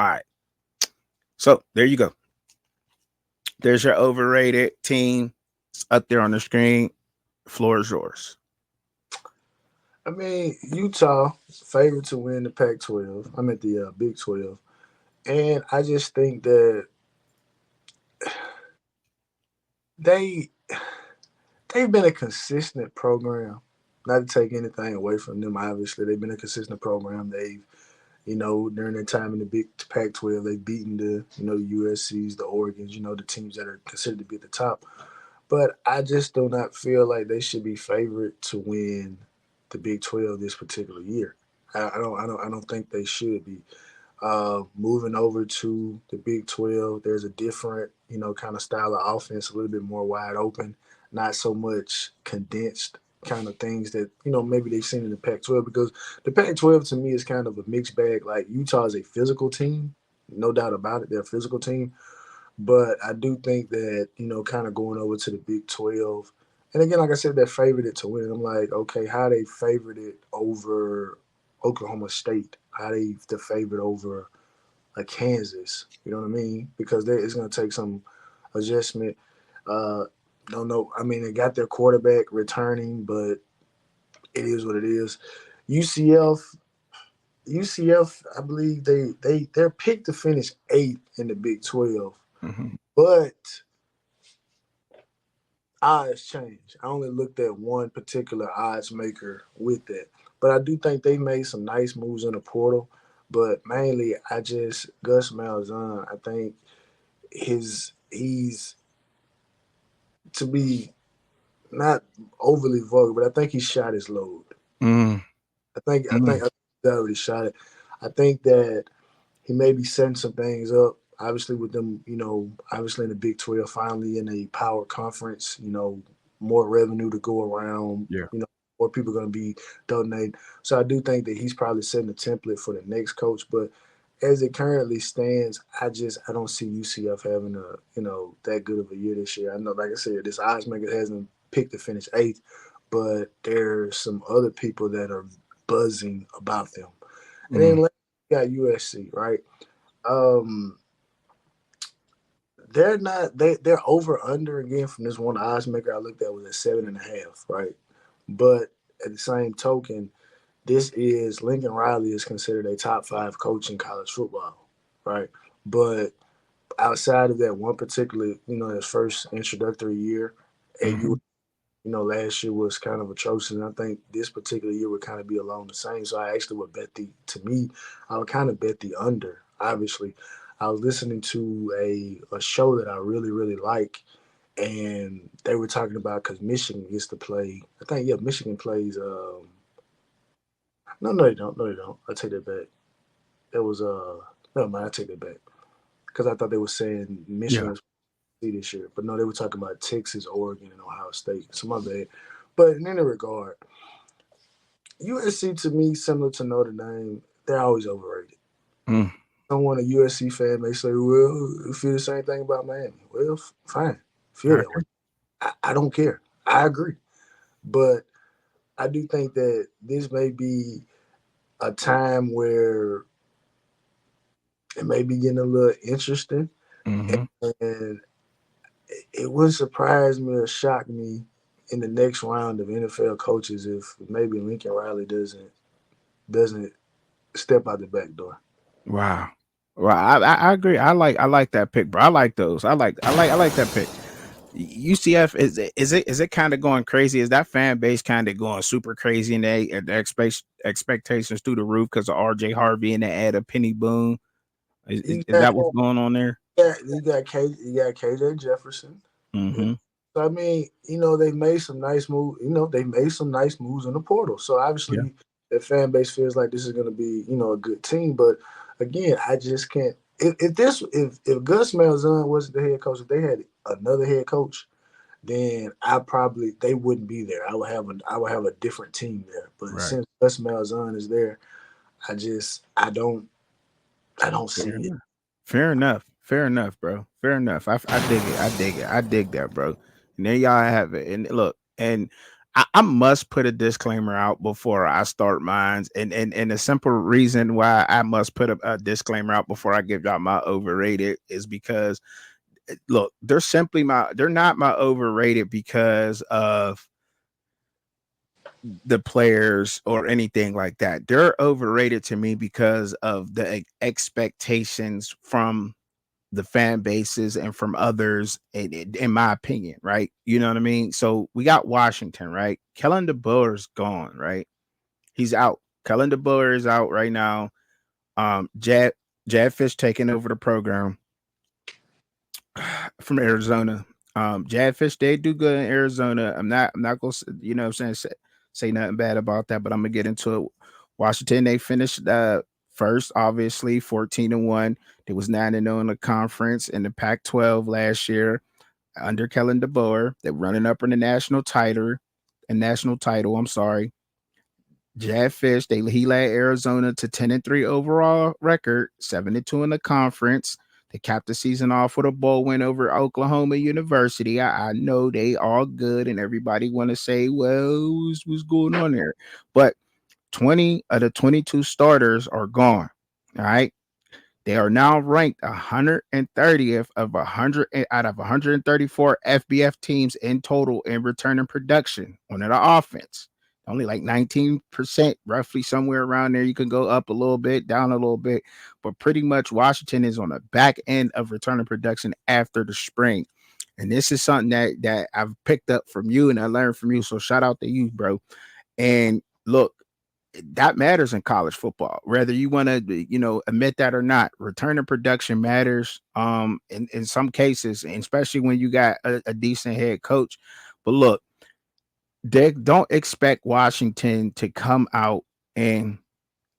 All right. So there you go. There's your overrated team. It's up there on the screen. Floor is yours. I mean, Utah favorite to win the Pac-12. I'm at the Big 12, and I just think that they they've been a consistent program. Not to take anything away from them, obviously they've been a consistent program. They've during their time in the Big Pac-12, they've beaten the USC's, the Oregons, the teams that are considered to be at the top. But I just do not feel like they should be favored to win the Big 12 this particular year. I don't think they should be. Moving over to the Big 12, there's a different, kind of style of offense, a little bit more wide open, not so much condensed kind of things that, maybe they've seen in the Pac 12 because the Pac 12 to me is kind of a mixed bag. Like Utah is a physical team, no doubt about it. They're a physical team. But I do think that, kind of going over to the Big 12, and again, like I said, they favored it to win. I'm like, okay, how they favored it over Oklahoma State? How they the favorite over like Kansas? You know what I mean? Because it's going to take some adjustment. Uh, don't know. I mean, they got their quarterback returning, but it is what it is. UCF, UCF, I believe they're picked to finish eighth in the Big 12, Mm-hmm. but odds change. I only looked at one particular odds maker with that, but I do think they made some nice moves in the portal. But mainly, I just Gus Malzahn. I think he's to be not overly vulgar, but I think he shot his load. Mm-hmm. I think he already shot it. I think that he may be setting some things up. Obviously, with them, obviously in the Big 12, finally in a power conference, more revenue to go around, Yeah. more people going to be donating. So I do think that he's probably setting the template for the next coach. But as it currently stands, I don't see UCF having a that good of a year this year. I know, like I said, this odds maker hasn't picked to finish eighth, but there's some other people that are buzzing about them. And then Mm-hmm. you got USC, right? Um, they're not they're over under again from this one odds maker I looked at was at 7.5, right? But at the same token, this is Lincoln Riley is considered a top five coach in college football, right? But outside of that one particular, his first introductory year at Mm-hmm. last year was kind of atrocious. And I think this particular year would kind of be along the same. So I actually would bet to me, I would kind of bet the under. Obviously, I was listening to a show that I really, really like. And they were talking about because Michigan gets to play. I think, yeah, Michigan plays. No, they don't. No, they don't. I take that back. That was, never mind. I take that back. Because I thought they were saying Michigan Yeah. was this year. But no, they were talking about Texas, Oregon, and Ohio State. So my bad. But in any regard, USC to me, similar to Notre Dame, they're always overrated. Mm. Someone a USC fan may say, "Well, you feel the same thing about Miami." Well, fine, feel I that way. agree. I don't care. I agree, but I do think that this may be a time where it may be getting a little interesting, Mm-hmm. and it would surprise me or shock me in the next round of NFL coaches if maybe Lincoln Riley doesn't step out the back door. Wow. Well, I agree. I like that pick, bro. I like those. I like that pick. UCF is it kind of going crazy? Is that fan base kind of going super crazy and the expectations through the roof because of RJ Harvey and the ad of Penny Boone? Is, is, You is got that what's going on there? you got KJ Jefferson. Yeah. Mm-hmm. So I mean, they made some nice moves. They made some nice moves in the portal. So Yeah. obviously, the fan base feels like this is going to be a good team. But again, I just can't. If Gus Malzahn wasn't the head coach, if they had another head coach, then they wouldn't be there. I would have a different team there. But Right. since Gus Malzahn is there, I don't Fair see it. enough. Fair enough. Fair enough, bro. Fair enough. I dig it. I dig it. I dig that, bro. And there y'all have it. And look, and I must put a disclaimer out before I start mine, and the simple reason why I must put a disclaimer out before I give y'all my overrated is because look, they're not my overrated because of the players or anything like that. They're overrated to me because of the expectations from the fan bases and from others, in my opinion, right? You know what I mean? So we got Washington, right? Kellen DeBoer's gone, right? He's out. Kellen DeBoer is out right now. Jad Fish taking over the program from Arizona. Jad Fish did do good in Arizona. I'm not gonna what I'm saying, say nothing bad about that, but I'm gonna get into it. Washington, they finished first, obviously 14-1. They was 9-0 in the conference in the Pac-12 last year under Kellen DeBoer. They're running up in the national title. I'm sorry. Jad Fish, he led Arizona to 10-3 overall record, 7-2 in the conference. They capped the season off with a bowl win over Oklahoma University. I know they all good, and everybody want to say, well, what's going on there? But 20 of the 22 starters are gone. All right. They are now ranked 130th of 100 out of 134 FBF teams in total in returning production on the offense. Only like 19%, roughly somewhere around there. You can go up a little bit, down a little bit, but pretty much Washington is on the back end of returning production after the spring. And this is something that I've picked up from you and I learned from you. So shout out to you, bro. And look, that matters in college football, whether you want to, admit that or not. Return to production matters. In some cases, and especially when you got a decent head coach. But look, they don't expect Washington to come out and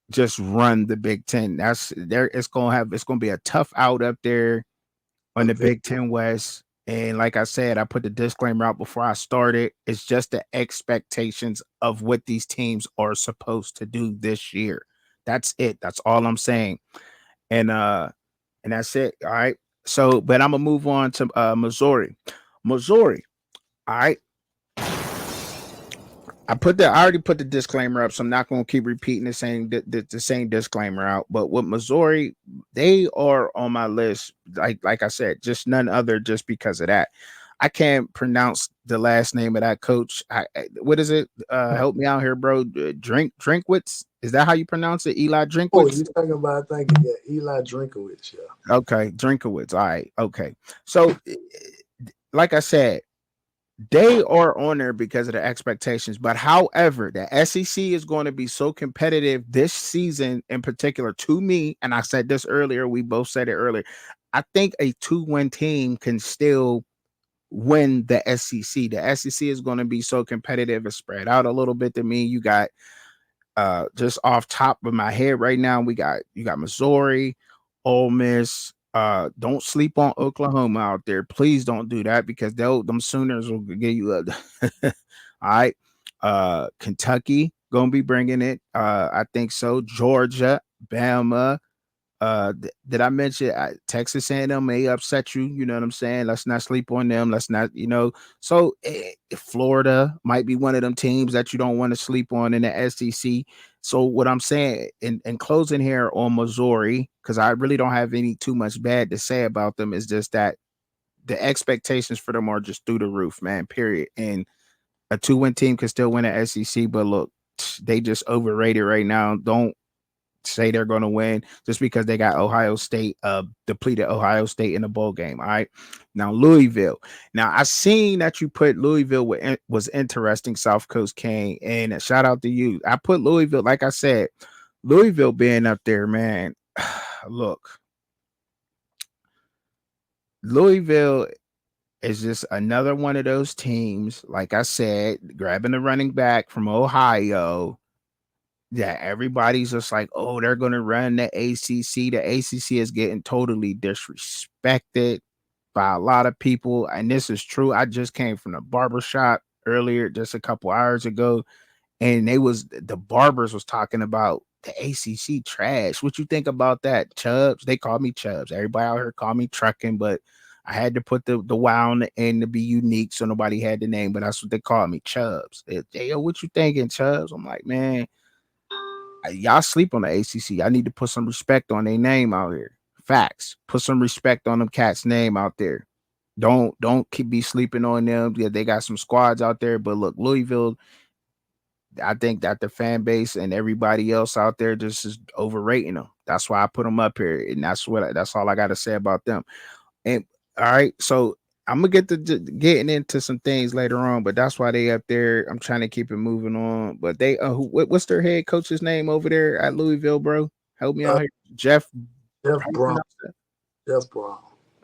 just run the Big Ten. That's there. It's gonna be a tough out up there on A the very Big Ten West. And like I said, I put the disclaimer out before I started. It's just the expectations of what these teams are supposed to do this year. That's it. That's all I'm saying. And that's it. All right. So, but I'm gonna move on to Missouri. Missouri. All right. I already put the disclaimer up, so I'm not going to keep repeating the same disclaimer out. But with Missouri, they are on my list. Like I said, just none other just because of that. I can't pronounce the last name of that coach. What is it? Help me out here, bro. Drinkwitz. Is that how you pronounce it? Eli oh, Drinkwitz. you talking about I think yeah, Eli Drinkowitz, yeah. Okay, Drinkowitz. All right. Okay. So, like I said, they are on there because of the expectations. But however, the SEC is going to be so competitive this season in particular to me. And I said this earlier, we both said it earlier. I think a 2-win team can still win the SEC. The SEC is going to be so competitive and spread out a little bit to me. You got just off top of my head right now, you got Missouri, Ole Miss. Don't sleep on Oklahoma out there. Please don't do that because them Sooners will get you up. All right. Kentucky gonna be bringing it. I think so. Georgia, Bama, did I mention Texas A&M may upset you? You know what I'm saying? Let's not sleep on them. Let's not, So Florida might be one of them teams that you don't want to sleep on in the SEC. So what I'm saying in closing here on Missouri, because I really don't have any too much bad to say about them, is just that the expectations for them are just through the roof, man. Period. And a 2-win team can still win the SEC, but look, they just overrated right now. Don't say they're going to win just because they got Ohio State, depleted Ohio State in the bowl game. All right. Now, Louisville. Now, I seen that you put Louisville was interesting, South Coast King, and shout out to you. I put Louisville, like I said, Louisville being up there, man. Look, Louisville is just another one of those teams, like I said, grabbing the running back from Ohio. Yeah, everybody's just like, oh, they're going to run the ACC. The ACC is getting totally disrespected by a lot of people. And this is true. I just came from the barbershop earlier, just a couple hours ago, and the barbers was talking about the ACC trash. What you think about that, Chubbs? They call me Chubbs. Everybody out here call me trucking, but I had to put the wow on the end to be unique, so nobody had the name. But that's what they call me, Chubbs. Hey, yo, what you thinking, Chubbs? I'm like, man, y'all sleep on the ACC. I need to put some respect on their name out here. Facts. Put some respect on them cats' name out there. Don't keep be sleeping on them. Yeah, they got some squads out there, but look, Louisville, I think that the fan base and everybody else out there just is overrating them. That's why I put them up here, and that's all I got to say about them. And all right, so I'm gonna get to getting into some things later on, but that's why they up there. I'm trying to keep it moving on, but they what's their head coach's name over there at Louisville, bro? Help me Uh, out here, Jeff. Jeff How you Brown. pronounce that? Jeff Brown.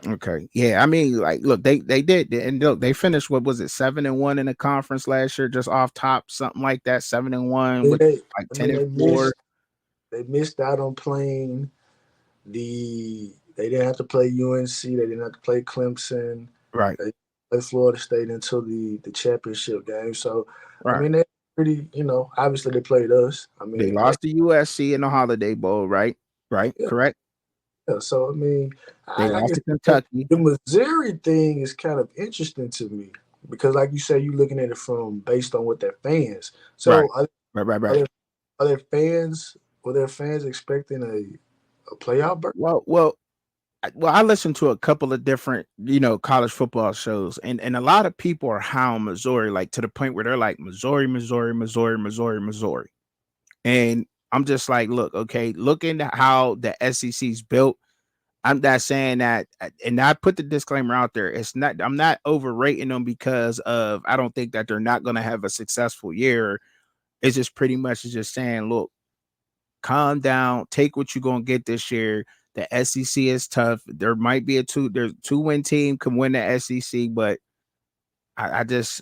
Okay, yeah, I mean, like, look, they did, and look, they finished what was it, 7-1 in the conference last year, just off top, something like that, 7-1 with They, like I ten mean, and four. they missed out on playing the. They didn't have to play UNC. They didn't have to play Clemson. Right, They played Florida State until the championship game. So, I right. mean, they pretty. Obviously they played us. I They mean, lost to USC in the Holiday Bowl, right? Right, yeah. correct. Yeah, so I mean, They I lost guess to Kentucky. the Missouri thing is kind of interesting to me because, like you say, you're looking at it from based on what their fans. Right, So right, right, are right. there, are their fans? Were their fans expecting a playoff berth? Well, I listened to a couple of different, college football shows, and a lot of people are high on Missouri, like to the point where they're like Missouri, Missouri, Missouri, Missouri, Missouri, and I'm just like, look, okay, look into how the SEC's built. I'm not saying that, and I put the disclaimer out there. It's not. I'm not overrating them because of. I don't think that they're not going to have a successful year. It's just pretty much just saying, look, calm down, take what you're gonna get this year. The SEC is tough. There might be there's 2-win team can win the SEC, but I just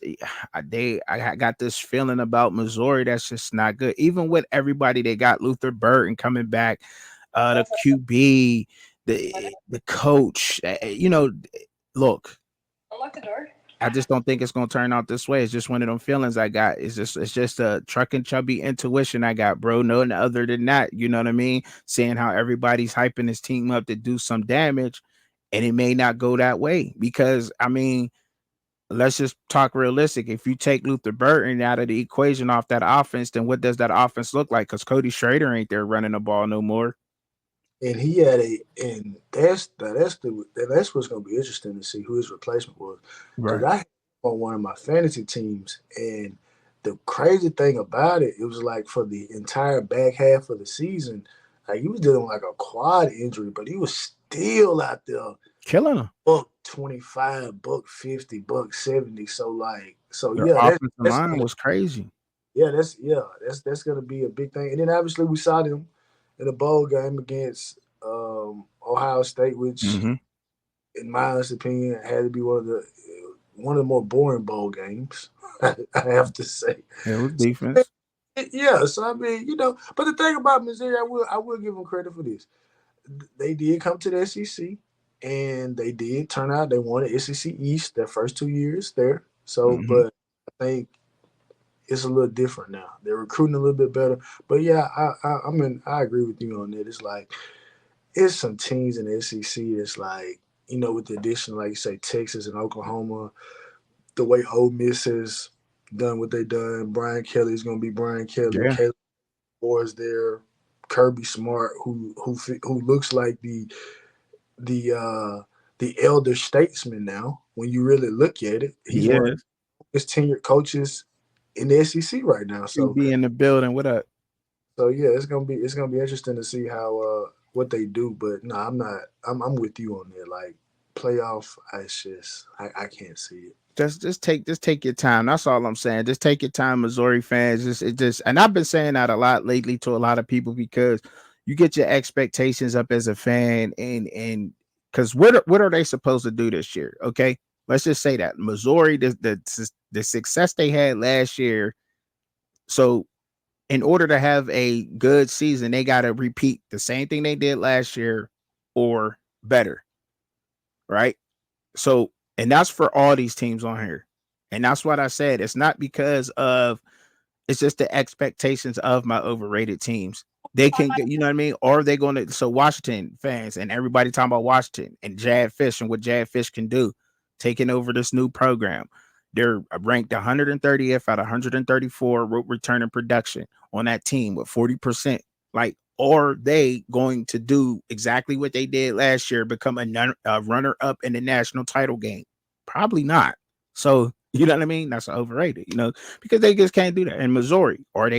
I got this feeling about Missouri that's just not good. Even with everybody they got, Luther Burton coming back, the QB, the coach, look, I just don't think it's gonna turn out this way. It's just one of them feelings I got. It's just a truck and chubby intuition I got, bro. No other than that, you know what I mean? Seeing how everybody's hyping this team up to do some damage, and it may not go that way. Because I mean, let's just talk realistic. If you take Luther Burton out of the equation off that offense, then what does that offense look like? Because Cody Schrader ain't there running the ball no more. And he had and that's what's going to be interesting to see who his replacement was, because Right. I had him on one of my fantasy teams, and the crazy thing about it, it was like for the entire back half of the season, like he was dealing with like a quad injury, but he was still out there Killing them. buck 25, buck 50, buck 70. So Their yeah, offensive that's line was crazy. that's gonna be a big thing. And then obviously we saw them in a bowl game against Ohio State, which Hmm. in my honest opinion had to be one of the more boring bowl games. I have to say. It was So, defense. yeah, so I mean, but the thing about Missouri, I will give them credit for this. They did come to the SEC, and they did turn out they won the SEC East their first 2 years there. So, Hmm. but I think it's a little different now. They're recruiting a little bit better. But yeah, I agree with you on that. It's like it's some teams in the SEC that's like, with the addition, like you say, Texas and Oklahoma, the way Ole Miss has done what they done. Brian Kelly's gonna be Brian Kelly. Yeah, Caleb Moore's there. Kirby Smart, who looks like the uh, the elder statesman now. When you really look at it, he's he one of is. his tenured coaches in the SEC right now. So QB in the building. What up? yeah, it's gonna be interesting to see how what they do. But no, I'm not. I'm with you on that. Like playoff, it's just I can't see it. Just take your time. That's all I'm saying. Just take your time, Missouri fans. And I've been saying that a lot lately to a lot of people because you get your expectations up as a fan, and because what are they supposed to do this year? Okay, let's just say that Missouri, the success they had last year. So in order to have a good season, they got to repeat the same thing they did last year or better, right? So, and that's for all these teams on here. And that's what I said. It's not because of It's just the expectations of my overrated teams. They can get, you know what I mean? Or they going to, so Washington fans and everybody talking about Washington and Jad Fish and what Jad Fish can do, taking over this new program. They're ranked 130th out of 134 returning production on that team with 40%. Like, or they going to do exactly what they did last year, become a runner up in the national title game? Probably not. So, you know what I mean? That's overrated, because they just can't do that in Missouri. Or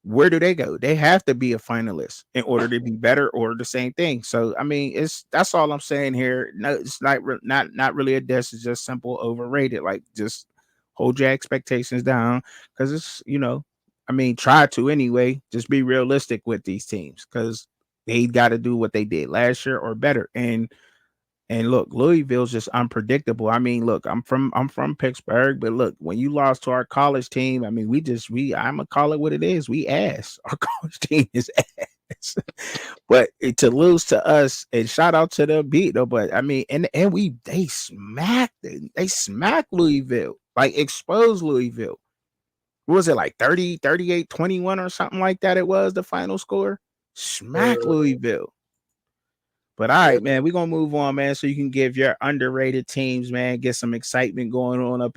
where do they go? They have to be a finalist in order to be better or the same thing. So, I mean, that's all I'm saying here. No, it's not really a diss. It's just simple overrated. Like, just hold your expectations down because I mean, try to anyway. Just be realistic with these teams because they got to do what they did last year or better. And look, Louisville's just unpredictable. I mean, look, I'm from Pittsburgh, but look, when you lost to our college team, I mean, I'm gonna call it what it is. We ass. Our college team is ass. But to lose to us, and shout out to them beat though, but I mean, and they smacked Louisville, like exposed Louisville. What was it, like 30, 38, 21 or something like that? It was the final score. Smack Uh, Louisville. But all yeah, right, man, we're gonna move on, man, so you can give your underrated teams, man, get some excitement going on up